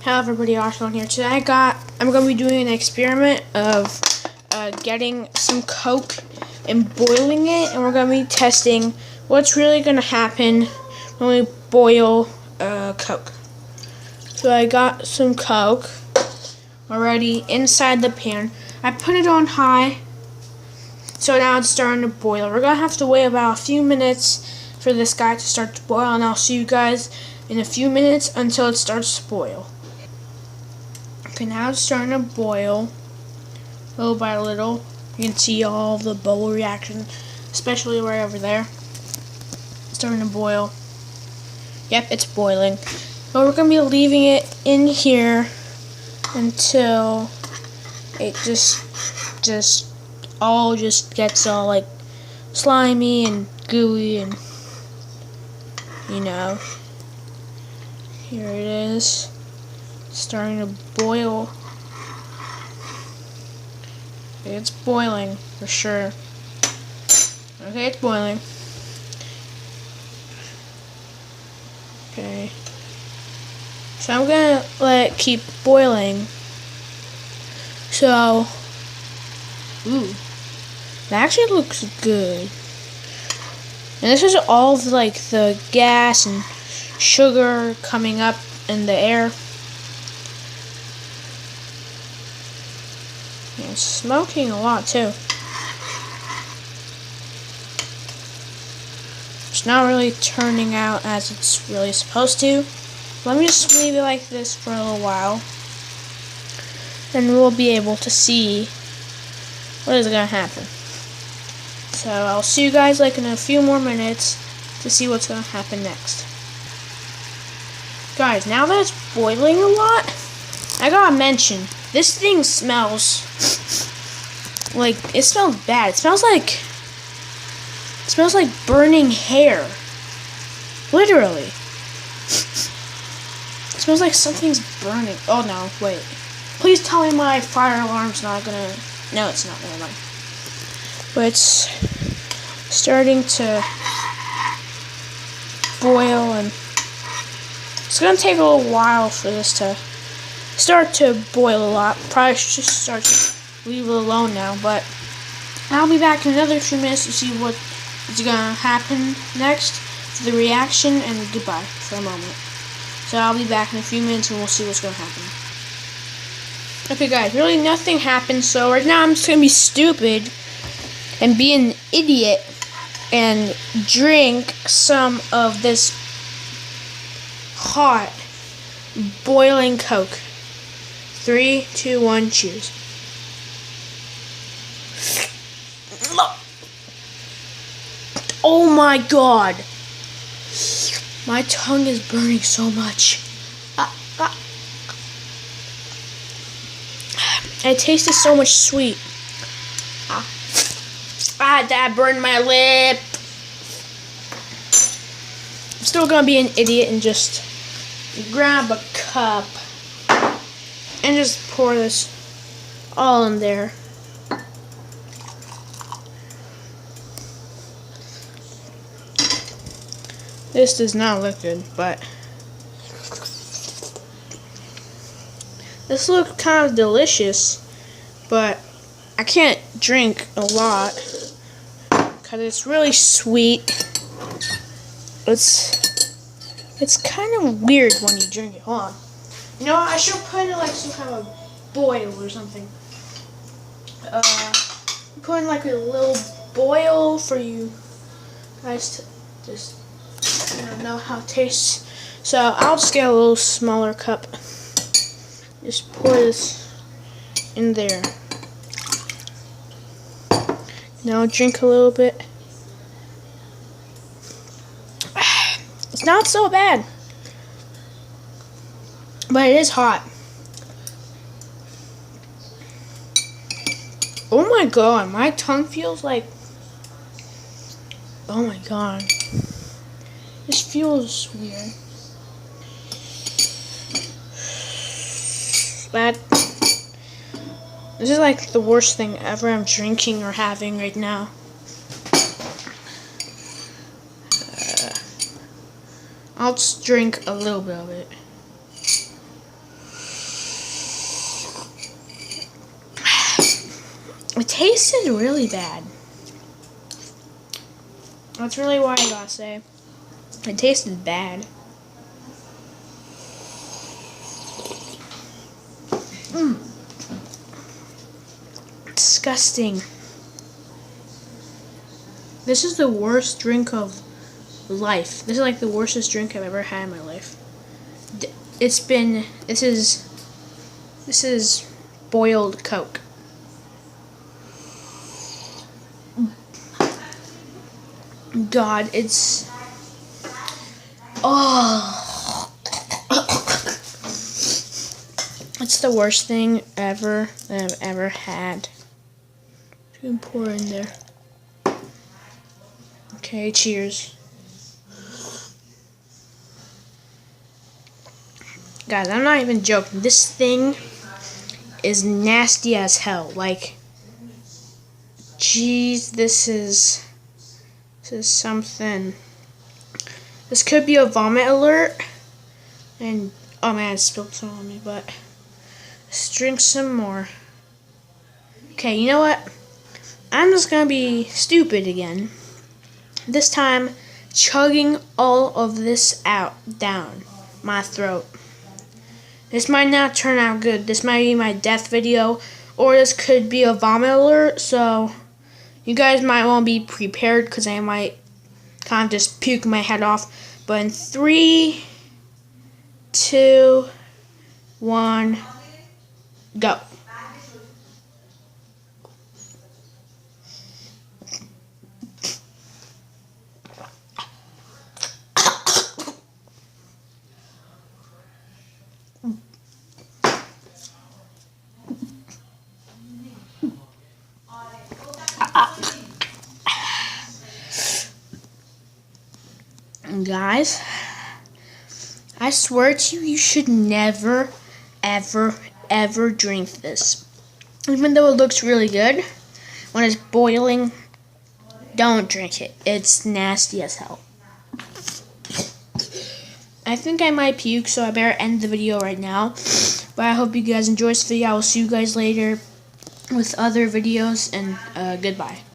Hello everybody, Arsenal here. Today I'm going to be doing an experiment of getting some Coke and boiling it, and we're going to be testing what's really going to happen when we boil Coke. So I got some Coke already inside the pan. I put it on high, so now it's starting to boil. We're going to have to wait about a few minutes for this guy to start to boil, and I'll see you guys in a few minutes until it starts to boil. Okay, now it's starting to boil, little by little. You can see all the bubble reaction, especially right over there. It's starting to boil. Yep, it's boiling. But we're going to be leaving it in here until it just all gets all like slimy and gooey, and you know. Here it is. Starting to boil. It's boiling for sure. Okay, it's boiling. Okay. So I'm gonna let it keep boiling. So, ooh, that actually looks good. And this is all of like the gas and sugar coming up in the air. It's smoking a lot too. It's not really turning out as it's really supposed to. Let me just leave it like this for a little while, and we'll be able to see what is going to happen. So I'll see you guys like in a few more minutes to see what's going to happen next. Guys, now that it's boiling a lot, I gotta mention, this thing smells like, it smells bad. It smells like burning hair. Literally. It smells like something's burning. Oh no, wait. Please tell me my fire alarm's not gonna, no it's not, never mind. But it's starting to boil, and it's gonna take a little while for this to start to boil a lot. Probably should just start to leave it alone now, but I'll be back in another few minutes to see what is gonna happen next for the reaction, and goodbye for a moment. So I'll be back in a few minutes and we'll see what's gonna happen. Okay guys, really nothing happened, so right now I'm just gonna be stupid and be an idiot and drink some of this hot boiling Coke. 3, 2, 1, cheers. Oh my god. My tongue is burning so much. It tasted so much sweet. That burned my lip. I'm still gonna be an idiot and just grab a cup and just pour this all in there. This does not look good, but this looks kind of delicious, but I can't drink a lot because it's really sweet. It's kind of weird when you drink it. Hold on. You know what? I should put in like some kind of boil or something. Put in like a little boil for you guys to just know how it tastes. So I'll just get a little smaller cup. Just pour this in there. Now drink a little bit. It's not so bad, but it is hot. Oh my god, my tongue feels like, oh my god. This feels weird. Bad. This is like the worst thing ever I'm drinking or having right now. I'll just drink a little bit of it. It tasted really bad. That's really what I gotta say. It tasted bad. Disgusting. This is the worst drink of life. This is like the worstest drink I've ever had in my life. This is boiled Coke. God, it's it's the worst thing ever that I've ever had. You can pour in there. Okay, cheers. Guys, I'm not even joking. This thing is nasty as hell. Like, jeez, this is something. This could be a vomit alert. And, oh man, it spilled some on me, but let's drink some more. Okay, you know what? I'm just gonna be stupid again. This time, chugging all of this down my throat. This might not turn out good. This might be my death video, or this could be a vomit alert, so you guys might want to be prepared because I might kind of just puke my head off. But in 3, 2, 1, go. Guys, I swear to you, you should never, ever, ever drink this. Even though it looks really good, when it's boiling, don't drink it. It's nasty as hell. I think I might puke, so I better end the video right now. But I hope you guys enjoyed this video. I will see you guys later with other videos, and goodbye.